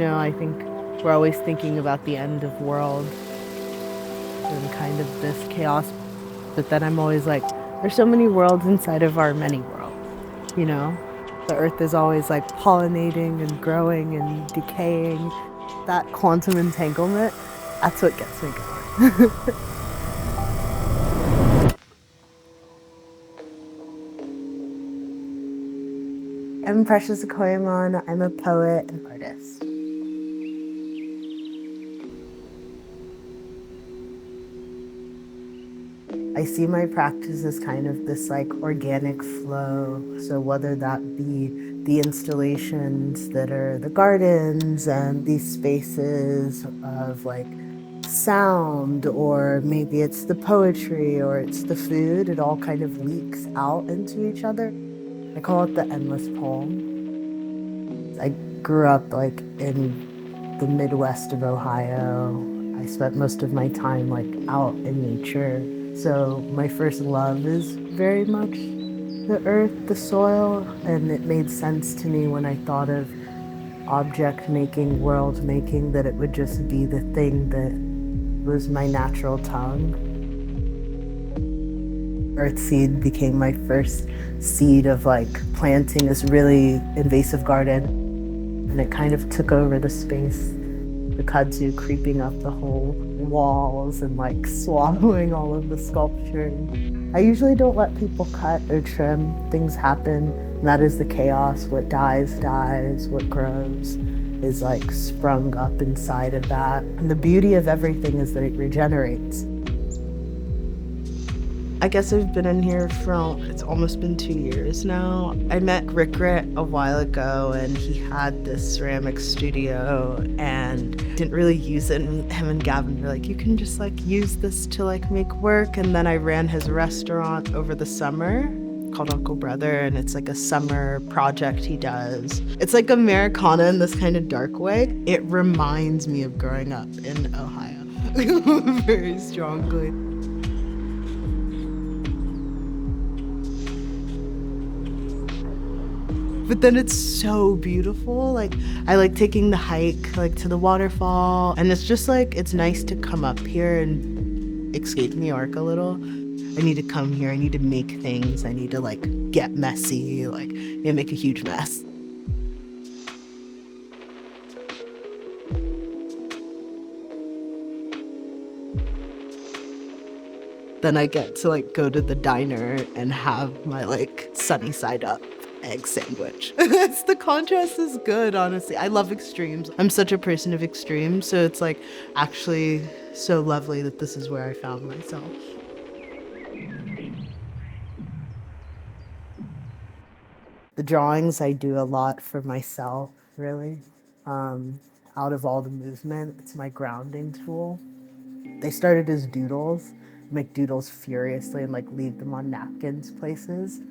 I think we're always thinking about the end of world and kind of this chaos. But then I'm always like, there's so many worlds inside of our many worlds, you know? The earth is always like pollinating and growing and decaying. That quantum entanglement, that's what gets me going. I'm Precious Okoyomon. I'm a poet and artist. I see my practice as kind of this like organic flow. So whether that be the installations that are the gardens and these spaces of like sound, or maybe it's the poetry or it's the food, it all kind of leaks out into each other. I call it the endless poem. I grew up like in the Midwest of Ohio. I spent most of my time like out in nature. So my first love is very much the earth, the soil, and it made sense to me when I thought of object making, world making, that it would just be the thing that was my natural tongue. Earthseed became my first seed of like planting this really invasive garden, and it kind of took over the space. The kudzu creeping up the whole walls and like swallowing all of the sculpture. I usually don't let people cut or trim. Things happen, and that is the chaos. What dies, dies. What grows is like sprung up inside of that. And the beauty of everything is that it regenerates. I guess I've been in here for, it's almost been 2 years now. I met Rickrit a while ago, and he had this ceramic studio and didn't really use it. And him and Gavin were like, you can just like use this to like make work. And then I ran his restaurant over the summer called Uncle Brother, and it's like a summer project he does. It's like Americana in this kind of dark way. It reminds me of growing up in Ohio very strongly. But then it's so beautiful. Like, I like taking the hike like to the waterfall, and it's just like, it's nice to come up here and escape New York a little. I need to come here, I need to make things, I need to like get messy, like make a huge mess. Then I get to like go to the diner and have my like sunny side up egg sandwich. It's the contrast is good, honestly. I love extremes. I'm such a person of extremes, so it's like actually so lovely that this is where I found myself. The drawings I do a lot for myself, really. Out of all the movement, it's my grounding tool. They started as doodles, make doodles furiously and like leave them on napkins places.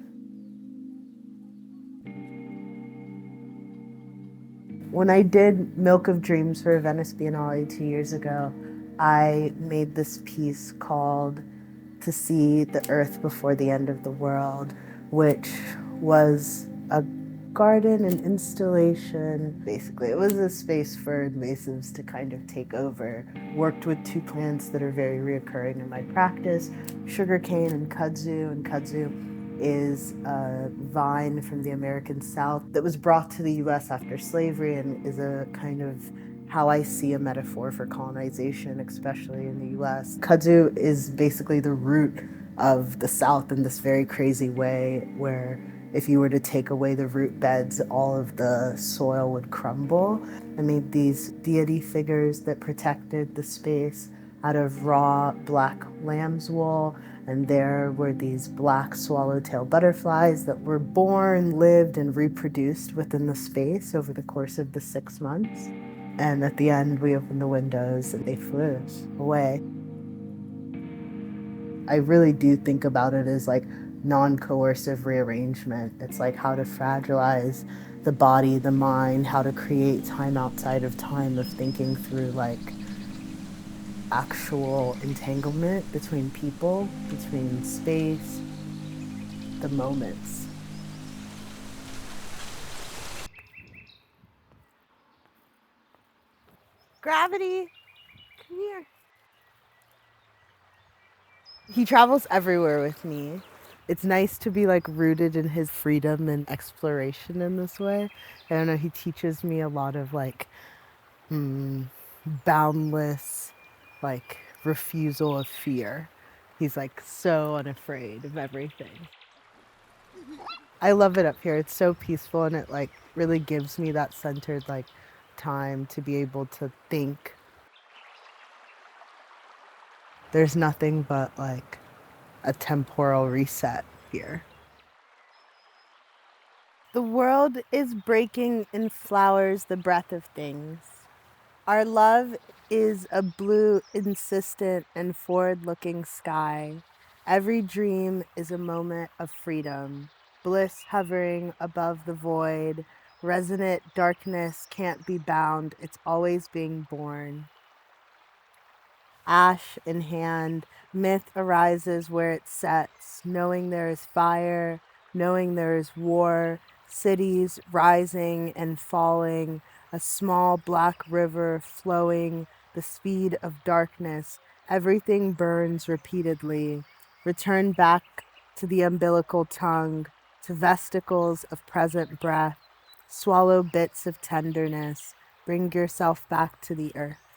When I did Milk of Dreams for Venice Biennial 2 years ago, I made this piece called To See the Earth Before the End of the World, which was a garden and installation. Basically, it was a space for invasives to kind of take over. Worked with two plants that are very reoccurring in my practice, sugarcane and kudzu. And kudzu is a vine from the American South that was brought to the US after slavery, and is a kind of how I see a metaphor for colonization, especially in the US. Kudzu is basically the root of the South in this very crazy way, where if you were to take away the root beds, all of the soil would crumble. I made these deity figures that protected the space out of raw black lamb's wool, and there were these black swallowtail butterflies that were born, lived, and reproduced within the space over the course of the 6 months. And at the end, we opened the windows and they flew away. I really do think about it as like non-coercive rearrangement. It's like how to fragilize the body, the mind, how to create time outside of time, of thinking through like actual entanglement between people, between space, the moments. Gravity, come here. He travels everywhere with me. It's nice to be like rooted in his freedom and exploration in this way. I don't know, he teaches me a lot of like boundless like refusal of fear. He's like so unafraid of everything. I love it up here. It's so peaceful and it like really gives me that centered like time to be able to think. There's nothing but like a temporal reset here. The world is breaking in flowers the breath of things. Our love is a blue, insistent, and forward looking sky. Every dream is a moment of freedom, bliss hovering above the void. Resonant darkness can't be bound, it's always being born. Ash in hand, myth arises where it sets, knowing there is fire, knowing there is war, cities rising and falling, a small black river flowing, the speed of darkness. Everything burns repeatedly. Return back to the umbilical tongue, to vesticles of present breath. Swallow bits of tenderness. Bring yourself back to the earth.